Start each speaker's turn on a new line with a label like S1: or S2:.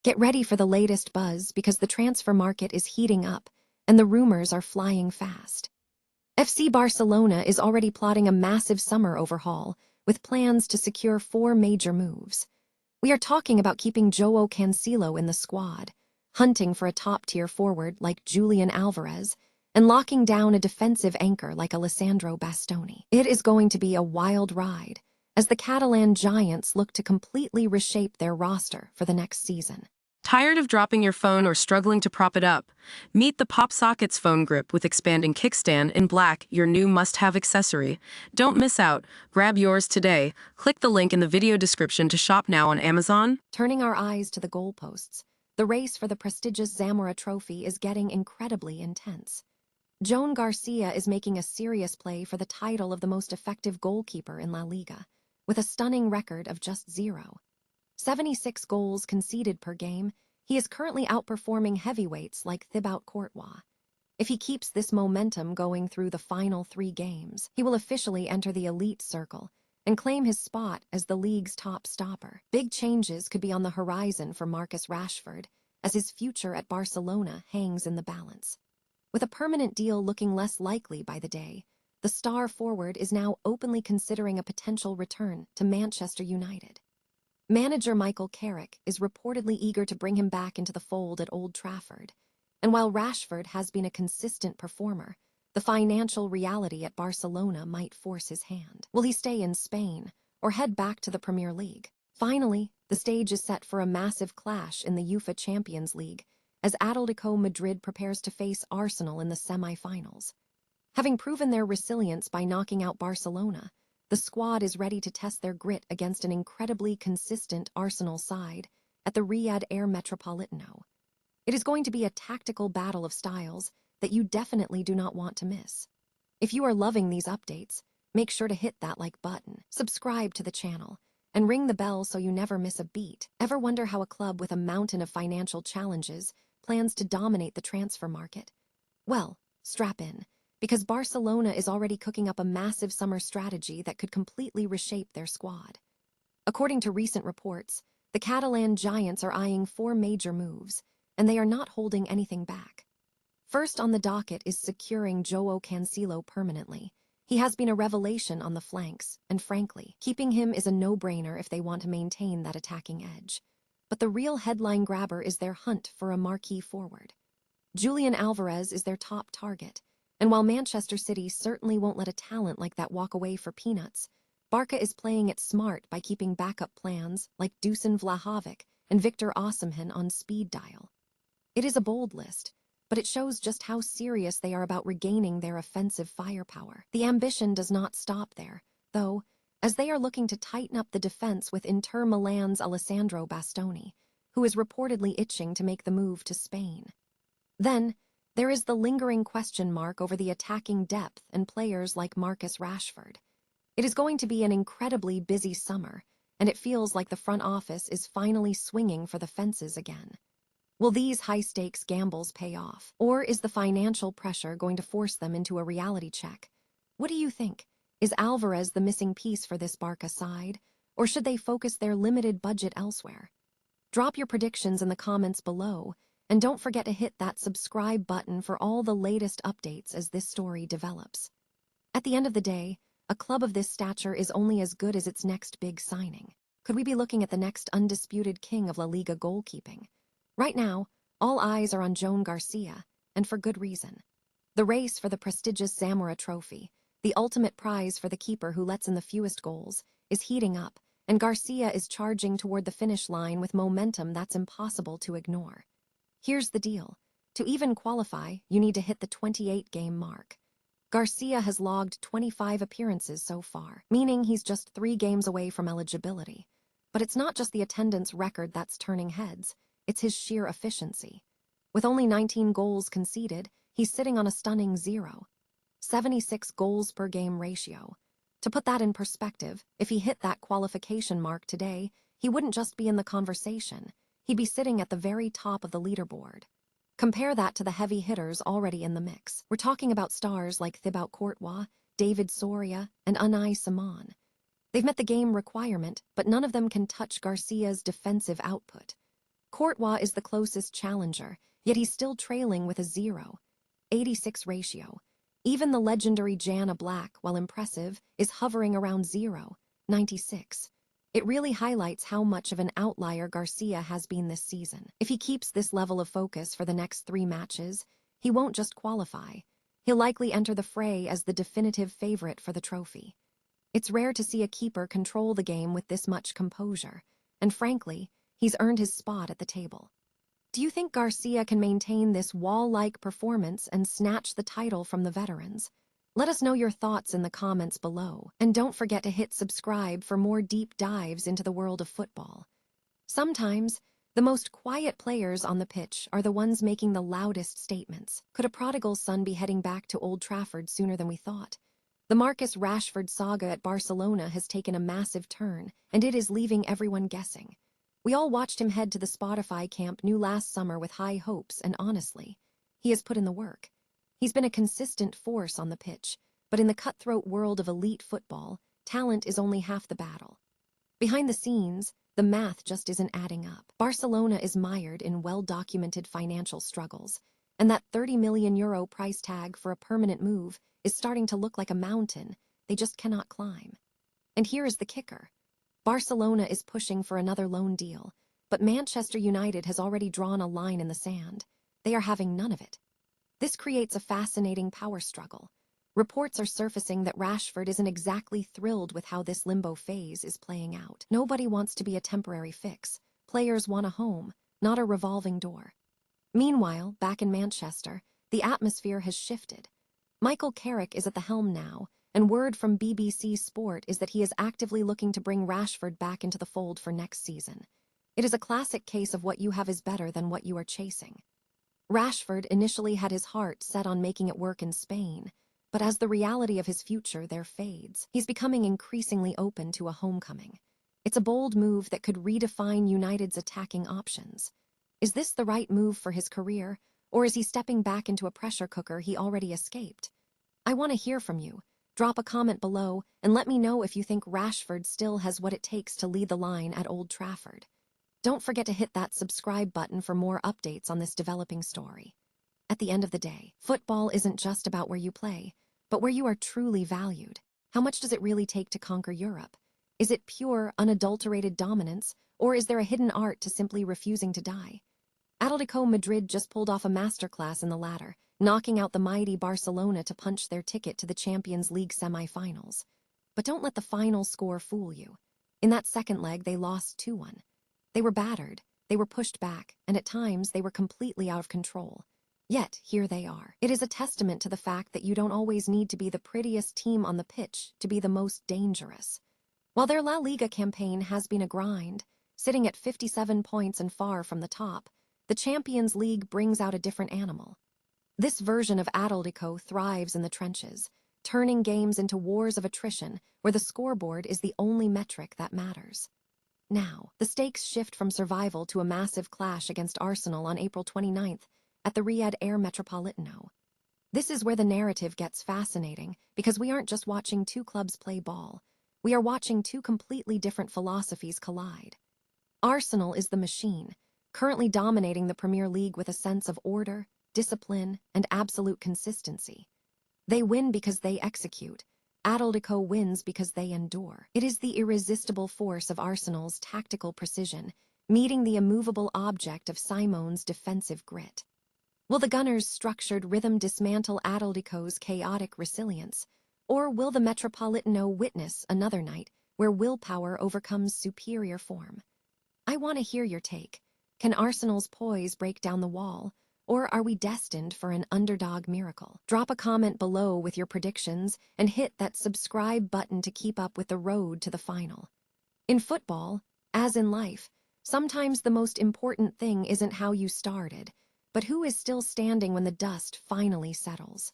S1: Get ready for the latest buzz because the transfer market is heating up and the rumors are flying fast. FC Barcelona is already plotting a massive summer overhaul with plans to secure 4 major moves. We are talking about keeping Joao Cancelo in the squad, hunting for a top-tier forward like Julian Alvarez, and locking down a defensive anchor like Alessandro Bastoni. It is going to be a wild ride as the Catalan giants look to completely reshape their roster for the next season.
S2: Tired of dropping your phone or struggling to prop it up? Meet the Pop Sockets phone grip with expanding kickstand in black, your new must-have accessory. Don't miss out. Grab yours today. Click the link in the video description to shop now on Amazon.
S1: Turning our eyes to the goalposts, the race for the prestigious Zamora trophy is getting incredibly intense. Joan Garcia is making a serious play for the title of the most effective goalkeeper in La Liga, with a stunning record of just 0. 76 goals conceded per game, he is currently outperforming heavyweights like Thibaut Courtois. If he keeps this momentum going through the final 3 games, he will officially enter the elite circle and claim his spot as the league's top stopper. Big changes could be on the horizon for Marcus Rashford, as his future at Barcelona hangs in the balance. With a permanent deal looking less likely by the day, the star forward is now openly considering a potential return to Manchester United. Manager Michael Carrick is reportedly eager to bring him back into the fold at Old Trafford, and while Rashford has been a consistent performer, the financial reality at Barcelona might force his hand. Will he stay in Spain or head back to the Premier League? Finally, the stage is set for a massive clash in the UEFA Champions League as Atletico Madrid prepares to face Arsenal in the semi-finals. Having proven their resilience by knocking out Barcelona, the squad is ready to test their grit against an incredibly consistent Arsenal side at the Riyadh Air Metropolitano. It is going to be a tactical battle of styles that you definitely do not want to miss. If you are loving these updates, make sure to hit that like button, subscribe to the channel, and ring the bell so you never miss a beat. Ever wonder how a club with a mountain of financial challenges plans to dominate the transfer market? Well, strap in, because Barcelona is already cooking up a massive summer strategy that could completely reshape their squad. According to recent reports, the Catalan giants are eyeing 4 major moves, and they are not holding anything back. First on the docket is securing Joao Cancelo permanently. He has been a revelation on the flanks, and frankly, keeping him is a no-brainer if they want to maintain that attacking edge. But the real headline grabber is their hunt for a marquee forward. Julian Alvarez is their top target, and while Manchester City certainly won't let a talent like that walk away for peanuts, Barca is playing it smart by keeping backup plans like Dusan Vlahovic and Victor Osimhen on speed dial. It is a bold list, but it shows just how serious they are about regaining their offensive firepower. The ambition does not stop there, though, as they are looking to tighten up the defense with Inter Milan's Alessandro Bastoni, who is reportedly itching to make the move to Spain. Then, there is the lingering question mark over the attacking depth and players like Marcus Rashford. It is going to be an incredibly busy summer, and it feels like the front office is finally swinging for the fences again. Will these high-stakes gambles pay off, or is the financial pressure going to force them into a reality check? What do you think? Is Alvarez the missing piece for this Barca side, or should they focus their limited budget elsewhere? Drop your predictions in the comments below, and don't forget to hit that subscribe button for all the latest updates as this story develops. At the end of the day, a club of this stature is only as good as its next big signing. Could we be looking at the next undisputed king of La Liga goalkeeping? Right now, all eyes are on Joan Garcia, and for good reason. The race for the prestigious Zamora trophy, the ultimate prize for the keeper who lets in the fewest goals, is heating up, and Garcia is charging toward the finish line with momentum that's impossible to ignore. Here's the deal. To even qualify, you need to hit the 28-game mark. Garcia has logged 25 appearances so far, meaning he's just 3 games away from eligibility. But it's not just the attendance record that's turning heads, it's his sheer efficiency. With only 19 goals conceded, he's sitting on a stunning 0. 76 goals per game ratio. To put that in perspective, if he hit that qualification mark today, he wouldn't just be in the conversation. He'd be sitting at the very top of the leaderboard. Compare that to the heavy hitters already in the mix. We're talking about stars like Thibaut Courtois, David Soria, and Unai Simon. They've met the game requirement, but none of them can touch Garcia's defensive output. Courtois is the closest challenger, yet he's still trailing with a 0.86 ratio. Even the legendary Jana Black, while impressive, is hovering around 0.96. It really highlights how much of an outlier Garcia has been this season. If he keeps this level of focus for the next 3 matches, he won't just qualify. He'll likely enter the fray as the definitive favorite for the trophy. It's rare to see a keeper control the game with this much composure, and frankly, he's earned his spot at the table. Do you think Garcia can maintain this wall-like performance and snatch the title from the veterans? Let us know your thoughts in the comments below, and don't forget to hit subscribe for more deep dives into the world of football. Sometimes, the most quiet players on the pitch are the ones making the loudest statements. Could a prodigal son be heading back to Old Trafford sooner than we thought? The Marcus Rashford saga at Barcelona has taken a massive turn, and it is leaving everyone guessing. We all watched him head to the Spotify Camp Nou last summer with high hopes, and honestly, he has put in the work. He's been a consistent force on the pitch, but in the cutthroat world of elite football, talent is only half the battle. Behind the scenes, the math just isn't adding up. Barcelona is mired in well-documented financial struggles, and that €30 million price tag for a permanent move is starting to look like a mountain they just cannot climb. And here is the kicker. Barcelona is pushing for another loan deal, but Manchester United has already drawn a line in the sand. They are having none of it. This creates a fascinating power struggle. Reports are surfacing that Rashford isn't exactly thrilled with how this limbo phase is playing out. Nobody wants to be a temporary fix. Players want a home, not a revolving door. Meanwhile, back in Manchester, the atmosphere has shifted. Michael Carrick is at the helm now, and word from BBC Sport is that he is actively looking to bring Rashford back into the fold for next season. It is a classic case of what you have is better than what you are chasing. Rashford initially had his heart set on making it work in Spain, but as the reality of his future there fades, he's becoming increasingly open to a homecoming. It's a bold move that could redefine United's attacking options. Is this the right move for his career, or is he stepping back into a pressure cooker he already escaped? I want to hear from you. Drop a comment below and let me know if you think Rashford still has what it takes to lead the line at Old Trafford. Don't forget to hit that subscribe button for more updates on this developing story. At the end of the day, football isn't just about where you play, but where you are truly valued. How much does it really take to conquer Europe? Is it pure, unadulterated dominance, or is there a hidden art to simply refusing to die? Atletico Madrid just pulled off a masterclass in the latter, knocking out the mighty Barcelona to punch their ticket to the Champions League semi-finals. But don't let the final score fool you. In that second leg, they lost 2-1. They were battered, they were pushed back, and at times they were completely out of control. Yet, here they are. It is a testament to the fact that you don't always need to be the prettiest team on the pitch to be the most dangerous. While their La Liga campaign has been a grind, sitting at 57 points and far from the top, the Champions League brings out a different animal. This version of Atletico thrives in the trenches, turning games into wars of attrition where the scoreboard is the only metric that matters. Now, the stakes shift from survival to a massive clash against Arsenal on April 29th at the Riyadh Air Metropolitano. This is where the narrative gets fascinating because we aren't just watching two clubs play ball. We are watching two completely different philosophies collide. Arsenal is the machine, currently dominating the Premier League with a sense of order, discipline, and absolute consistency. They win because they execute. Atletico wins because they endure. It is the irresistible force of Arsenal's tactical precision, meeting the immovable object of Simon's defensive grit. Will the Gunners' structured rhythm dismantle Atletico's chaotic resilience, or will the Metropolitano witness another night where willpower overcomes superior form? I want to hear your take. Can Arsenal's poise break down the wall, or are we destined for an underdog miracle? Drop a comment below with your predictions and hit that subscribe button to keep up with the road to the final. In football, as in life, sometimes the most important thing isn't how you started, but who is still standing when the dust finally settles.